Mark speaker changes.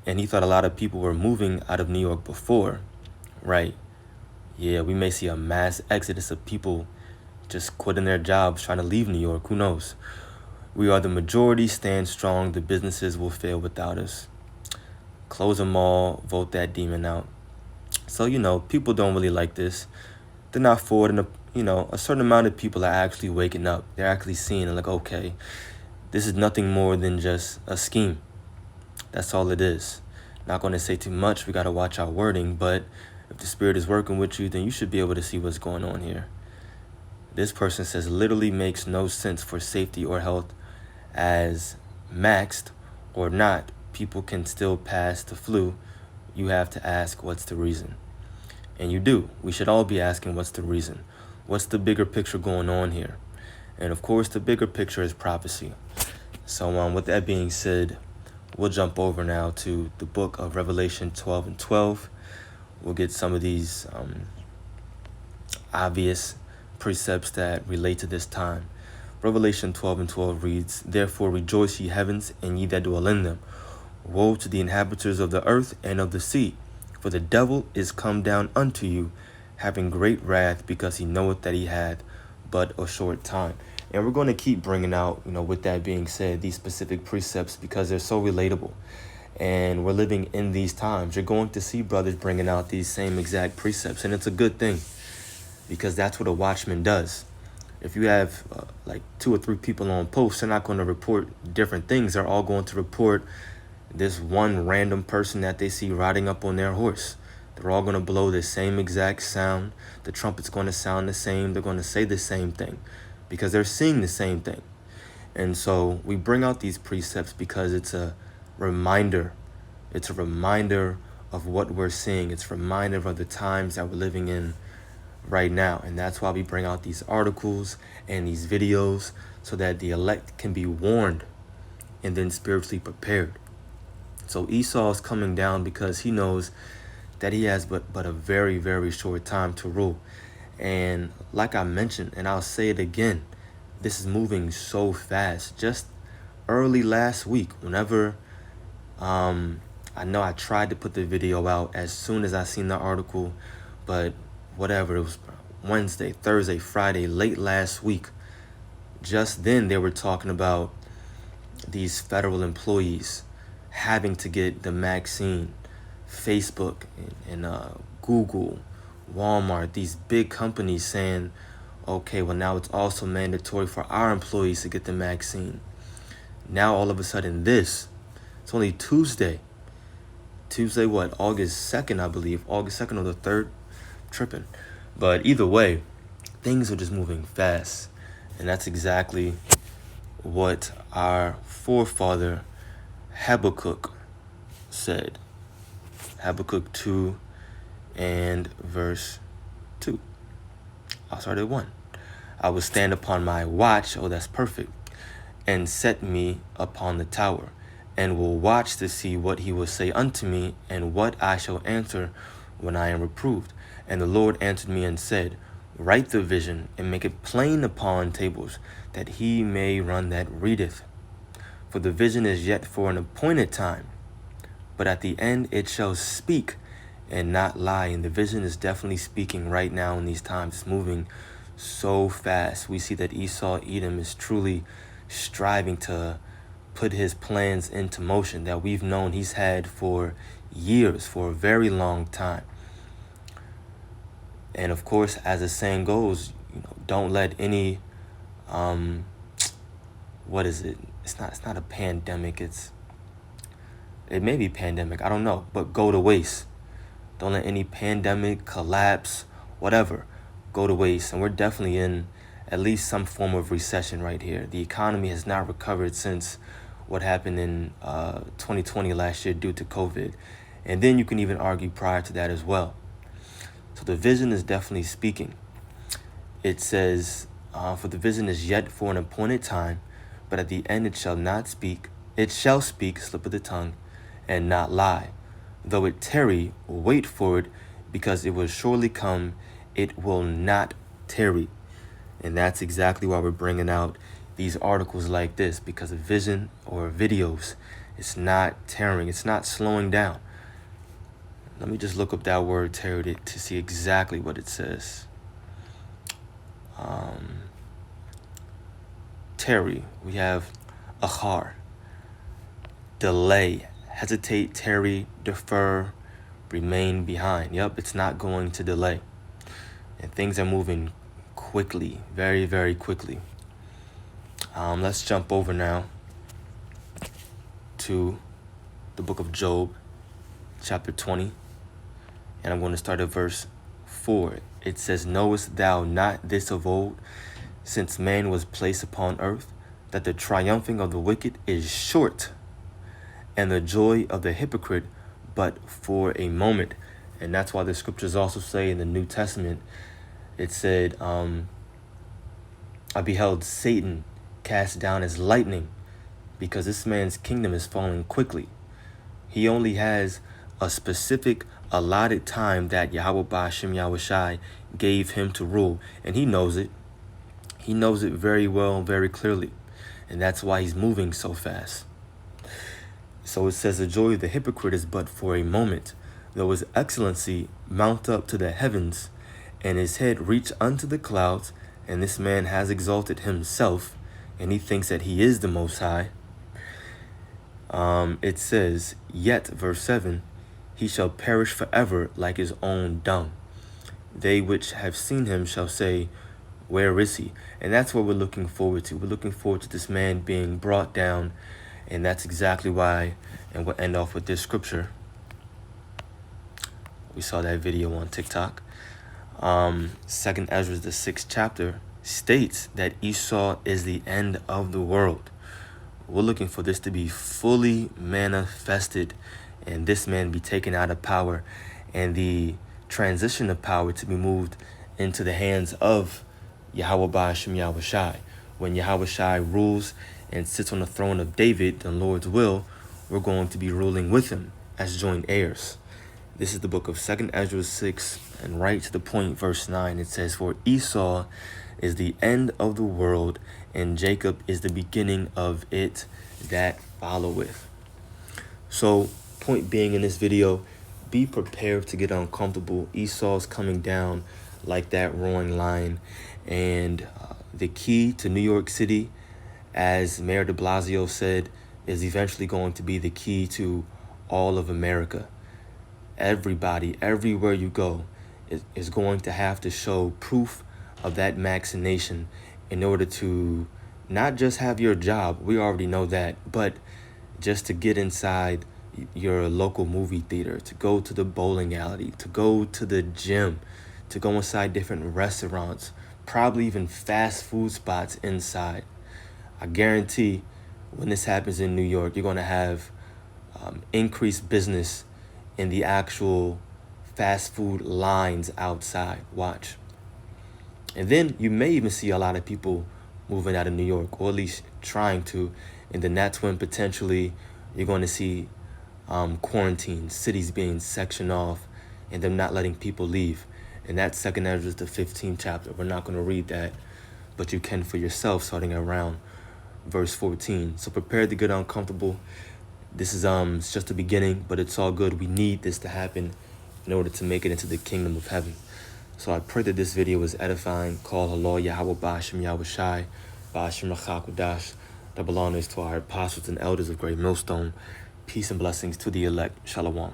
Speaker 1: And he thought a lot of people were moving out of New York before, right? Yeah, we may see a mass exodus of people just quitting their jobs, trying to leave New York. Who knows? We are the majority, stand strong. The businesses will fail without us. Close them all, vote that demon out. So, people don't really like this. They're not for it. And, a certain amount of people are actually waking up. They're actually seeing it like, okay, this is nothing more than just a scheme. That's all it is. Not going to say too much. We got to watch our wording. But if the Spirit is working with you, then you should be able to see what's going on here. This person says literally makes no sense for safety or health as maxed or not. People can still pass the flu. You have to ask what's the reason. And you do. We should all be asking what's the reason. What's the bigger picture going on here? And of course, the bigger picture is prophecy. So with that being said, we'll jump over now to the book of Revelation 12 and 12. We'll get some of these obvious precepts that relate to this time. Revelation 12 and 12 reads, "Therefore rejoice, ye heavens, and ye that dwell in them. Woe to the inhabitants of the earth and of the sea, for the devil is come down unto you, having great wrath, because he knoweth that he hath but a short time." And we're going to keep bringing out, with that being said, these specific precepts because they're so relatable. And we're living in these times. You're going to see brothers bringing out these same exact precepts. And it's a good thing because that's what a watchman does. If you have like 2 or 3 people on post, they're not going to report different things. They're all going to report this one random person that they see riding up on their horse. They're all going to blow the same exact sound. The trumpet's going to sound the same. They're going to say the same thing because they're seeing the same thing. And so we bring out these precepts because it's a reminder. It's a reminder of what we're seeing. It's a reminder of the times that we're living in right now. And that's why we bring out these articles and these videos so that the elect can be warned and then spiritually prepared. So Esau is coming down because he knows that he has but a very, very short time to rule. And like I mentioned, and I'll say it again, this is moving so fast. Just early last week, whenever I know I tried to put the video out as soon as I seen the article, but whatever, it was Wednesday, Thursday, Friday, late last week. Just then they were talking about these federal employees having to get the vaccine. Facebook and Google, Walmart, these big companies saying, okay, well now it's also mandatory for our employees to get the vaccine. Now all of a sudden it's only Tuesday what, August 2nd, I believe, August 2nd or the 3rd, tripping. But either way, things are just moving fast. And that's exactly what our forefather Habakkuk said. Habakkuk 2 and verse 2. I'll start at 1. "I will stand upon my watch," oh, that's perfect, "and set me upon the tower, and will watch to see what he will say unto me, and what I shall answer when I am reproved. And the Lord answered me and said, Write the vision, and make it plain upon tables, that he may run that readeth. For the vision is yet for an appointed time, but at the end it shall speak and not lie." And the vision is definitely speaking right now in these times. It's moving so fast. We see that Esau, Edom, is truly striving to put his plans into motion that we've known he's had for years, for a very long time. And of course, as the saying goes, don't let any, what is it? It's not a pandemic. It may be pandemic. I don't know, but go to waste. Don't let any pandemic, collapse, whatever, go to waste. And we're definitely in at least some form of recession right here. The economy has not recovered since what happened in 2020 last year due to COVID. And then you can even argue prior to that as well. So the vision is definitely speaking. It says, for the vision is yet for an appointed time, but at the end it shall not speak. It shall speak, slip of the tongue, and not lie. Though it tarry, wait for it, because it will surely come. It will not tarry. And that's exactly why we're bringing out these articles like this, because of vision or videos It's not tearing. It's not slowing down. Let me just look up that word tarry to see exactly what it says. Tarry, we have achar, delay, hesitate, tarry, defer, remain behind. Yep, it's not going to delay. And things are moving quickly, very, very quickly. Let's jump over now to the book of Job, chapter 20. And I'm going to start at verse 4. It says, knowest thou not this of old, since man was placed upon earth, that the triumphing of the wicked is short, and the joy of the hypocrite but for a moment. And that's why the scriptures also say in the New Testament, it said, I beheld Satan cast down as lightning, because this man's kingdom is falling quickly. He only has a specific allotted time that Yahweh Ba'ashem Yahushai gave him to rule, and he knows it. He knows it very well and very clearly, and that's why he's moving so fast. So it says, the joy of the hypocrite is but for a moment, though his excellency mount up to the heavens, and his head reach unto the clouds, and this man has exalted himself, and he thinks that he is the Most High. It says, yet, verse 7, he shall perish forever like his own dung. They which have seen him shall say, where is he? And that's what we're looking forward to. We're looking forward to this man being brought down, and that's exactly why, and we'll end off with this scripture. We saw that video on TikTok. 2nd Ezra, the 6th chapter, states that Esau is the end of the world. We're looking for this to be fully manifested, and this man be taken out of power, and the transition of power to be moved into the hands of Yahweh Ba'ashem Yahushai. When Yahushai rules and sits on the throne of David, the Lord's will, we're going to be ruling with him as joint heirs. This is the book of 2nd Ezra 6, and right to the point, verse 9, it says, for Esau is the end of the world, and Jacob is the beginning of it that followeth. So, point being in this video, be prepared to get uncomfortable. Esau's coming down like that roaring lion. And the key to New York City, as Mayor de Blasio said, is eventually going to be the key to all of America. Everybody, everywhere you go, is going to have to show proof of that vaccination in order to not just have your job, we already know that, but just to get inside your local movie theater, to go to the bowling alley, to go to the gym, to go inside different restaurants, probably even fast food spots inside. I guarantee when this happens in New York, you're going to have increased business in the actual fast food lines outside. Watch. And then you may even see a lot of people moving out of New York, or at least trying to. And then that's when potentially you're going to see quarantine, cities being sectioned off, and them not letting people leave. And that's 2nd Ezra, the 15th chapter. We're not going to read that, but you can for yourself, starting around verse 14. So prepare to get uncomfortable. This is it's just the beginning, but it's all good. We need this to happen in order to make it into the kingdom of heaven. So I pray that this video was edifying. Call Allah Yahweh Ba'ashem Yahushai, Ba'ashem Rachakudash. Double honors to our apostles and elders of Great Millstone. Peace and blessings to the elect. Shalom.